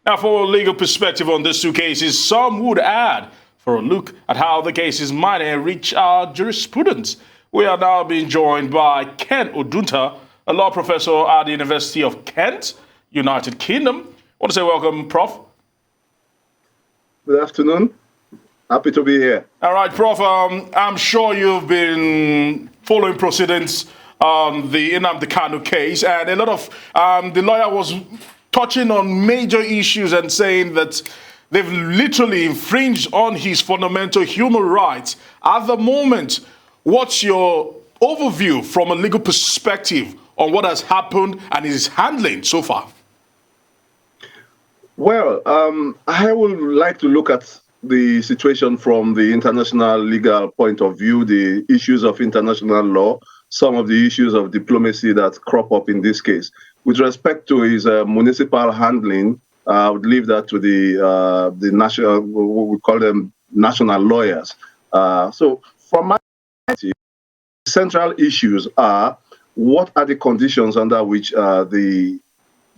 Now, for a legal perspective on these two cases, some would add for a look at how the cases might enrich our jurisprudence. We are now being joined by Ken Oduntan, a law professor at the University of Kent, United Kingdom. I want to say welcome, Prof. Good afternoon. Happy to be here. All right, Prof. I'm sure you've been following proceedings on the Kanu case, and a lot of the lawyer was touching on major issues and saying that they've literally infringed on his fundamental human rights. At the moment, what's your overview from a legal perspective on what has happened and his handling so far? Well, I would like to look at the situation from the international legal point of view, the issues of international law, some of the issues of diplomacy that crop up in this case. With respect to his municipal handling, I would leave that to the national, what we call them national lawyers. So from my perspective, central issues are what are the conditions under which the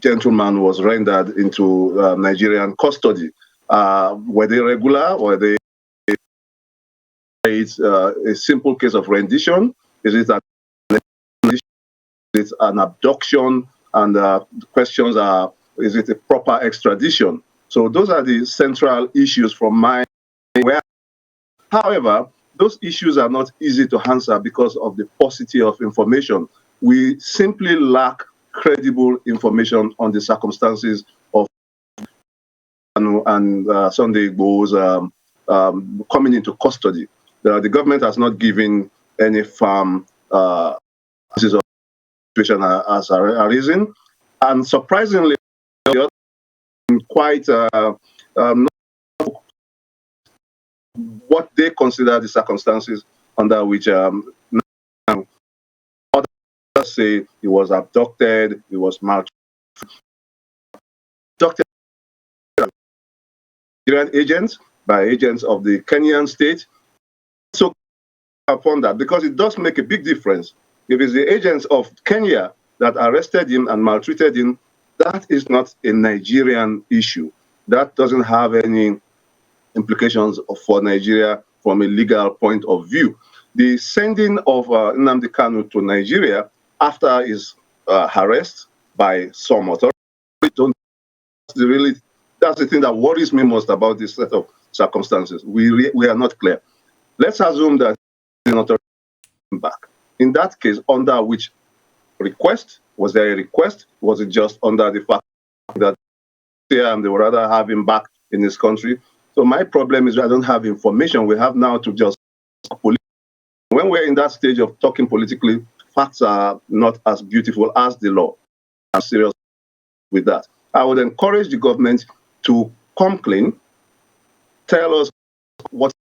gentleman was rendered into Nigerian custody? Were they regular? Were they? It's a simple case of rendition. Is it an abduction? And the questions are: is it a proper extradition? So those are the central issues from my. However, those issues are not easy to answer because of the paucity of information. We simply lack credible information on the circumstances of Kanu and Sunday Igboho's coming into custody. The government has not given any firm situation as arisen, and surprisingly, quite what they consider the circumstances under which others say he was abducted, he was maltreated, agents by agents of the Kenyan state. So upon that, because it does make a big difference. If it's the agents of Kenya that arrested him and maltreated him, that is not a Nigerian issue. That doesn't have any implications for Nigeria from a legal point of view. The sending of Nnamdi Kanu to Nigeria after his arrest by some authorities, that's the thing that worries me most about this set of circumstances. We are not clear. Let's assume that the authority back. In that case, under which request? Was there a request? Was it just under the fact that they would rather have him back in his country? So my problem is I don't have information. We have now to just when we're in that stage of talking politically, facts are not as beautiful as the law. I'm serious with that. I would encourage the government to come clean, tell us what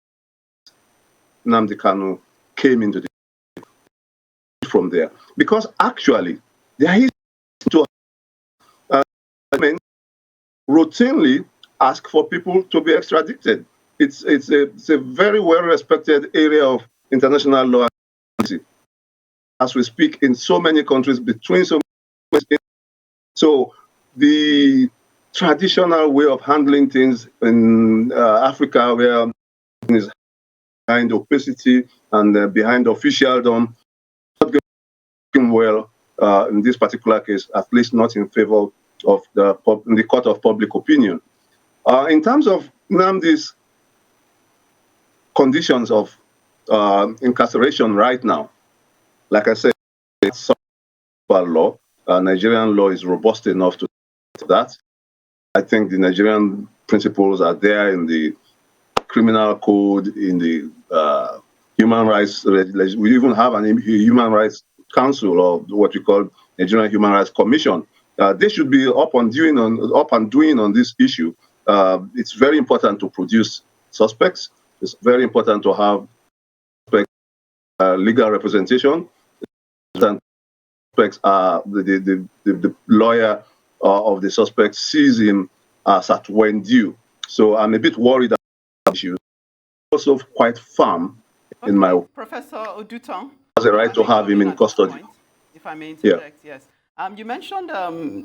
Nnamdi Kanu came into the from there, because actually there is to routinely ask for people to be extradited. It's a very well respected area of international law, as we speak in so many countries between so many. So the traditional way of handling things in Africa, where is behind opacity and behind officialdom, not going well in this particular case, at least not in favor of the court of public opinion. In terms of Nnamdi's conditions of incarceration right now, like I said, it's law. Nigerian law is robust enough to that. I think the Nigerian principles are there in the criminal code, in the human rights. We even have an human rights council, or what we call Nigerian Human Rights Commission. They should be up and doing on this issue. It's very important to produce suspects. It's very important to have legal representation. Suspects are the lawyer of the suspect sees him as at when due. So I'm a bit worried about the issue. Also quite firm in my Professor Oduntan has a right to have him in custody. Point, if I may interject, yes. You mentioned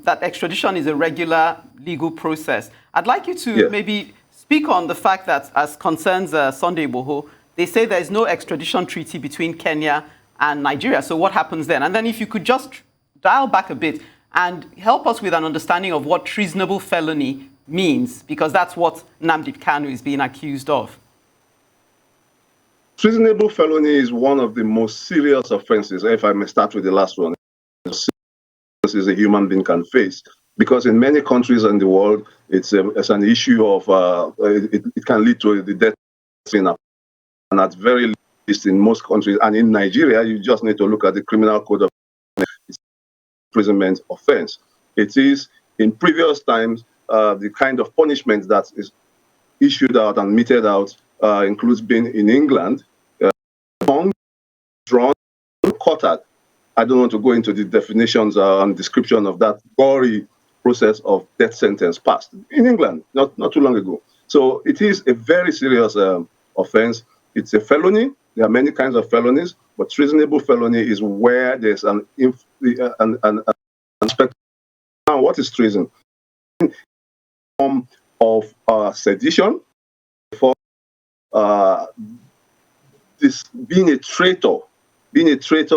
that extradition is a regular legal process. I'd like you to maybe speak on the fact that, as concerns Sunday Igboho, they say there is no extradition treaty between Kenya and Nigeria. So what happens then? And then if you could just dial back a bit and help us with an understanding of what treasonable felony means, because that's what Nnamdi Kanu is being accused of. Treasonable felony is one of the most serious offenses, if I may start with the last one, as a human being can face. Because in many countries in the world, it's an issue of, it can lead to the death penalty. And at very least in most countries, and in Nigeria, you just need to look at the criminal code of imprisonment offense. It is, in previous times, the kind of punishment that is issued out and meted out includes being in England, hung, drawn, quartered. I don't want to go into the definitions and description of that gory process of death sentence passed in England not too long ago. So it is a very serious offense. It's a felony. There are many kinds of felonies, but treasonable felony is where there's an aspect. Now, what is treason? Form of sedition, for this being a traitor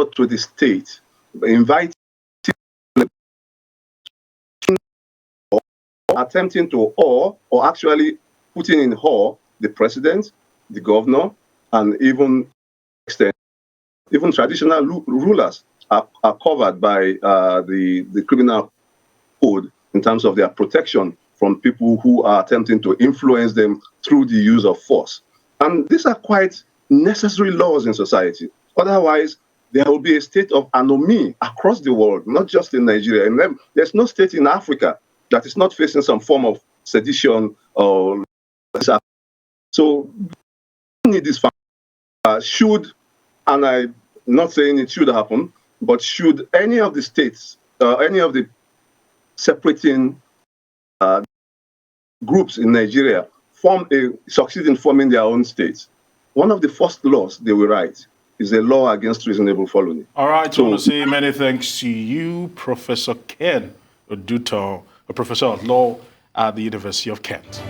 to the state, inviting, or attempting to awe, or actually putting in awe the president, the governor, and even traditional rulers are covered by the criminal code in terms of their protection from people who are attempting to influence them through the use of force. And these are quite necessary laws in society. Otherwise, there will be a state of anomie across the world, not just in Nigeria. And there's no state in Africa that is not facing some form of sedition or so. We need this should, and I'm not saying it should happen, but should any of the states, any of the separating groups in Nigeria succeed in forming their own states, one of the first laws they will write is a law against treasonable felony. All right, so I want to say many thanks to you, Professor Ken Oduntan, a professor of law at the University of Kent.